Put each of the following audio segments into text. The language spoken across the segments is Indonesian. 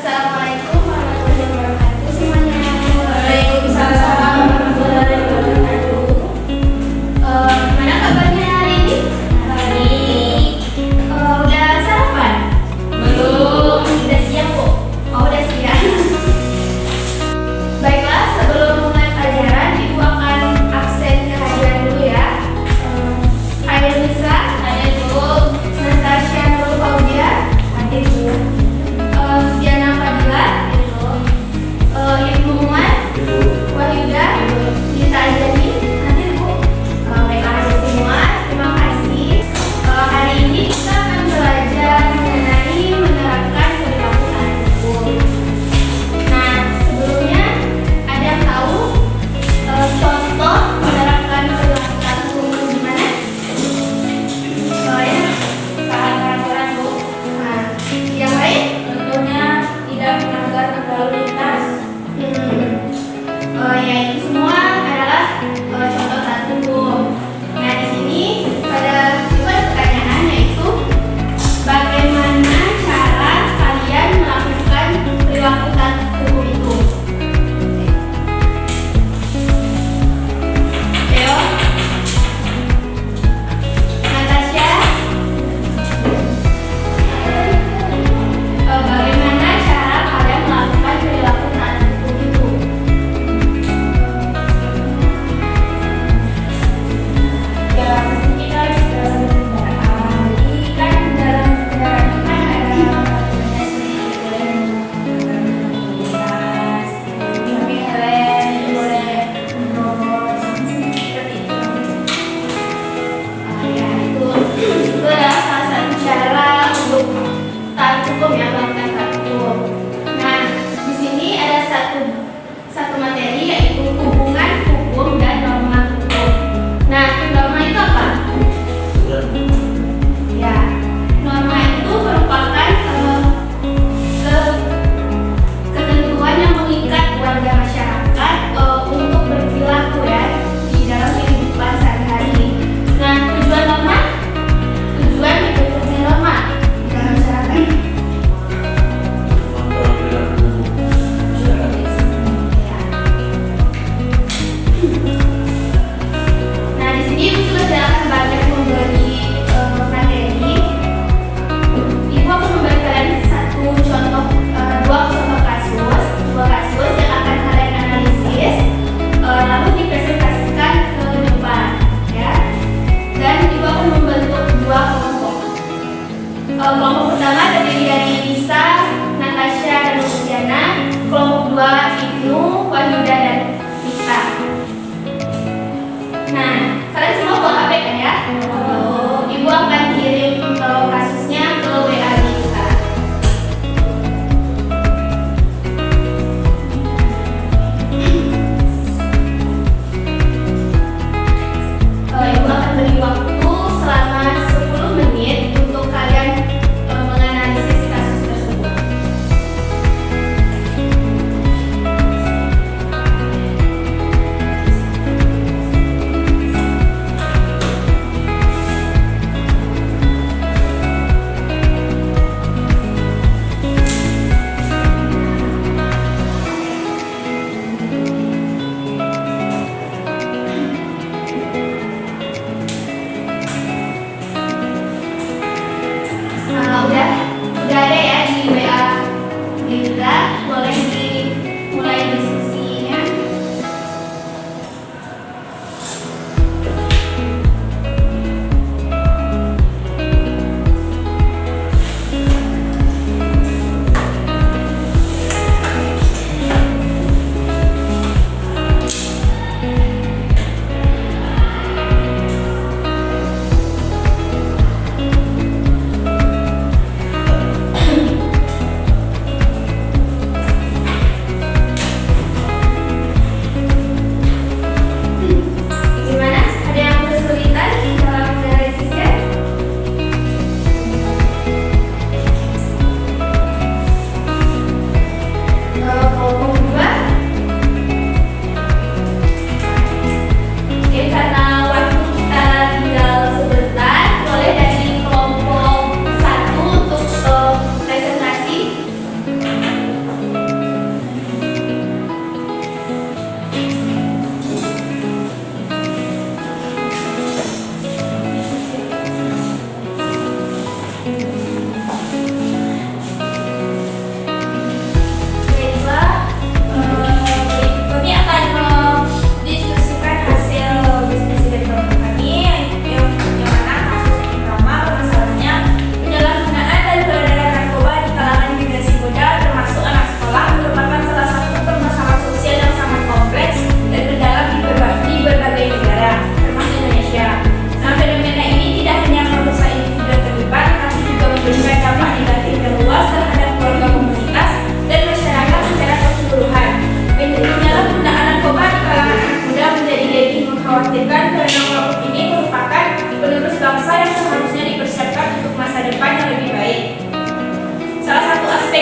Assalamualaikum warahmatullahi wabarakatuh semuanya. Waalaikumsalam warahmatullahi wabarakatuh. Gimana kabarnya hari ini? Udah sarapan? Belum. Udah siap kok? Oh, udah siap. Baiklah, sebelum mulai pelajaran, Ibu akan absen kehadiran dulu ya. Hai Nisa, Ada Bu. Natasha Nurul Faudia, hadir Bu. Diana Fadila, Ibnu Umar, Wahyuda, Dita Ajani, hadir Bu. Baiklah hadir semua, terima kasih. Hari ini kita akan belajar mengenai menerapkan perilaku anak hukum. Nah, sebelumnya ada yang tahu contoh menerapkan perilaku anak hukum gimana? Ya, Peraturan Bu. nah, yang lain? Tentunya tidak melanggar lalu lintas. Ya itu semua adalah contoh taat hukum. Nah di sini pada pertanyaan yaitu bagaimana cara kalian melakukan perilaku taat hukum itu? Theo, Natasha, bagaimana cara kalian melakukan perilaku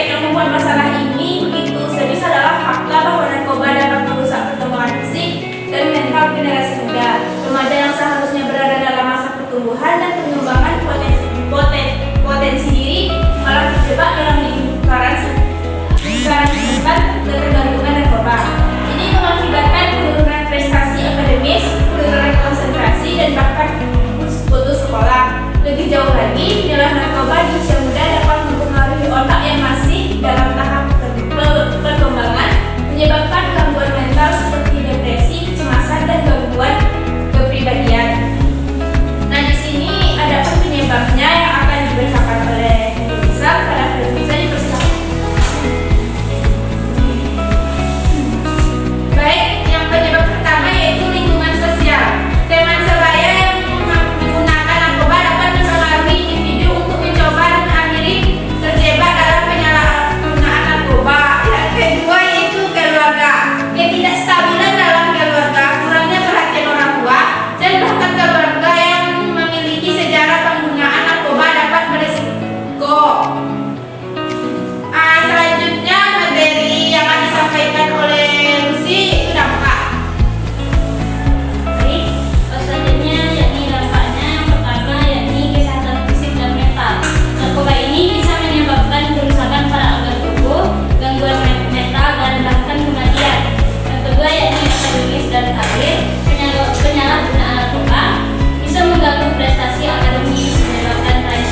aspek yang membuat masalah ini begitu serius adalah fakta bahwa narkoba dapat merusak perkembangan fisik dan mental generasi muda. Remaja yang seharusnya berada dalam masa pertumbuhan dan pengembangan potensi diri malah terjebak dalam lingkaran sifat ketergantungan narkoba. Ini mengakibatkan penurunan prestasi akademis, penurunan konsentrasi, dan bahkan putus sekolah. Lebih jauh lagi, penyalahgunaan narkoba di usia muda dapat mempengaruhi otak yang masih dalam tahap perkembangan, menyebabkan gangguan mental seperti depresi, kecemasan, dan gangguan kepribadian. Nah, di sini ada penyebabnya yang akan diberitakan oleh Nisa. Pada Nisa dipersilakan. Baik, yang penyebab pertama yaitu lingkungan sosial. Teman sebaya yang menggunakan narkoba dapat mempengaruhi individu untuk mencoba dan akhiri terjebak dalam penyalahgunaan narkoba. Yang kedua yaitu keluarga. Ketidakstabilan dalam keluarga, kurangnya perhatian orang tua, dan bahkan keluarga yang memiliki sejarah penggunaan narkoba dapat berisiko. Selanjutnya materi yang akan disampaikan oleh Lucy itu dampak. Baik, selanjutnya yakni dampaknya. Yang pertama yakni kesehatan fisik dan mental. Narkoba ini bisa menyebabkan kerusakan pada organ tubuh, gangguan mental, dan bahkan kematian. Yang kedua yakni akademis dan karir. Penyalahgunaan narkoba bisa mengganggu prestasi akademis, menyebabkan stres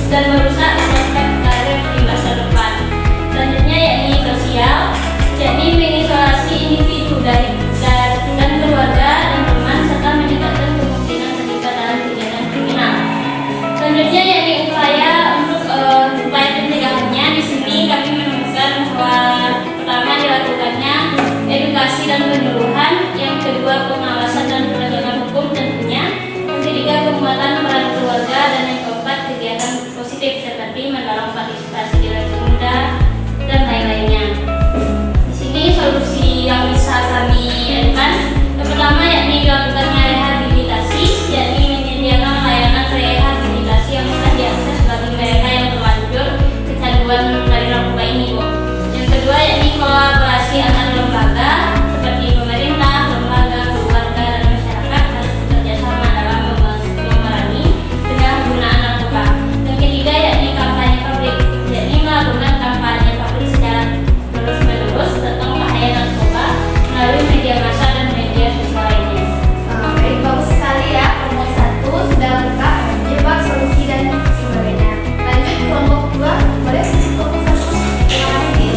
dan merusak prospek karir di masa depan. Selanjutnya yakni sosial, yakni mengisolasi individu dan keluarga dan teman serta meningkatkan kemungkinan terlibat dalam kegiatan kriminal. Selanjutnya yakni upaya pencegahannya. Di sini kami menemukan bahwa pertama dilakukannya edukasi dan penyuluhan, yang kedua pengawasan dan penegakan hukum tentunya, yang ketiga penguatan peran keluarga, dan yang keempat kegiatan positif seperti mendorong partisipasi generasi muda dan lain-lainnya. Di sini solusi yang bisa kami ajukan, yang pertama yakni dilakukannya rehabilitasi, yakni menyediakan layanan rehabilitasi yang bisa diakses bagi mereka yang terlanjur kecanduan dari narkoba ini, Bu. Yang kedua yakni kolaborasi antar lembaga seperti pemerintah, lembaga, keluarga, dan masyarakat harus bekerja sama dalam memerangi penyalahgunaan narkoba. Yang ketiga yakni kampanye publik, yakni melakukan kampanye publik secara terus-menerus tentang bahaya narkoba melalui media massa dan media sosial lainnya. Baik, bagus sekali ya. Kelompok 1 sudah lengkap penyebab, solusi, dan sumbernya. Lanjut kelompok 2, boleh kelompok 1. Terima kasih.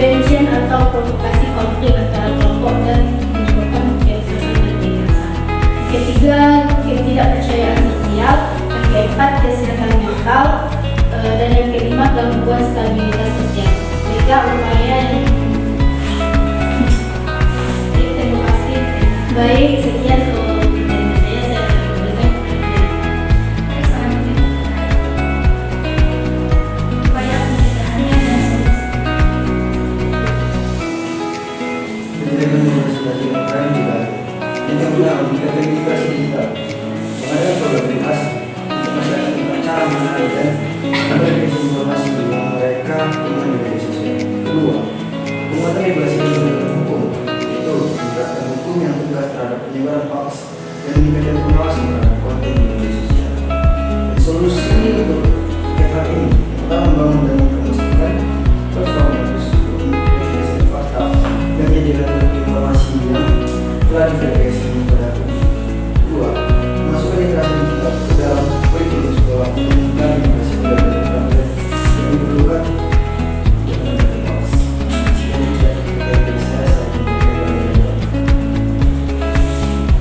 prevention atau provokasi konflik antara kelompok dan menyebabkan kekerasan dan kekerasan. Ketiga, ketidakpercayaan sosial. Yang keempat, kesehatan mental. Dan yang kelima, gangguan stabilitas sosial. Tiga upaya yang terima kasih. Baik, sekian dari saya berikan Upaya pencegahannya dan solusi. Jadi dengan sudah dilakukan juga yang kedua integrasi digital. Pengadaan program edukasi untuk masyarakat tentang cara mengenali dan memverifikasi informasi tentang mereka mengenai media sosial. Kedua, penguatan regulasi dan penegakan hukum, yaitu menerapkan hukum yang tegas terhadap penyebaran hoax dan meningkatkan pengawasan terhadap konten di media sosial. Dan solusi untuk hal ini kita membangun dan mempromosikan platform yang verifikasi fakta dan menyediakan informasi yang telah diverifikasi pada publik. Dua, memasukkan literasi digital ke dalam kurikulum sekolah untuk meningkatkan literasi dan yang diperlukan untuk menegakkan hoax. Sekian dari saya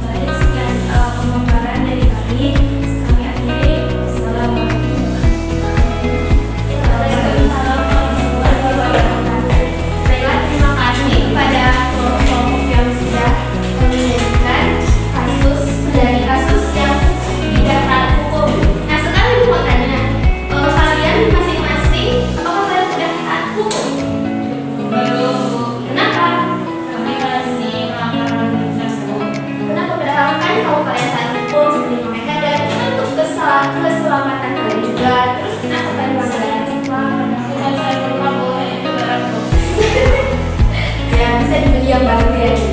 Baik, sekian pemaparan dari kami. Kami akhiri. Assalamualaikum Baiklah, terima kasih kepada kelompok yang sudah menyajikan kasus dari kasus yang didaftar hukum. Nah, sekarang ibu mau tanya, kalian masing-masing apakah kalian sudah taat hukum? Belum, Bu. Kenapa? Kami masih melakukan tersebut. Kenapa? Padahal kan kalau kalian taat hukum seperti mereka dan untuk keselamatan kalian juga. Terus kenapa kalian melakukan Bukan saya lupa, Bu. Itu barang, Bu. ya bisa dibeli yang baru ya.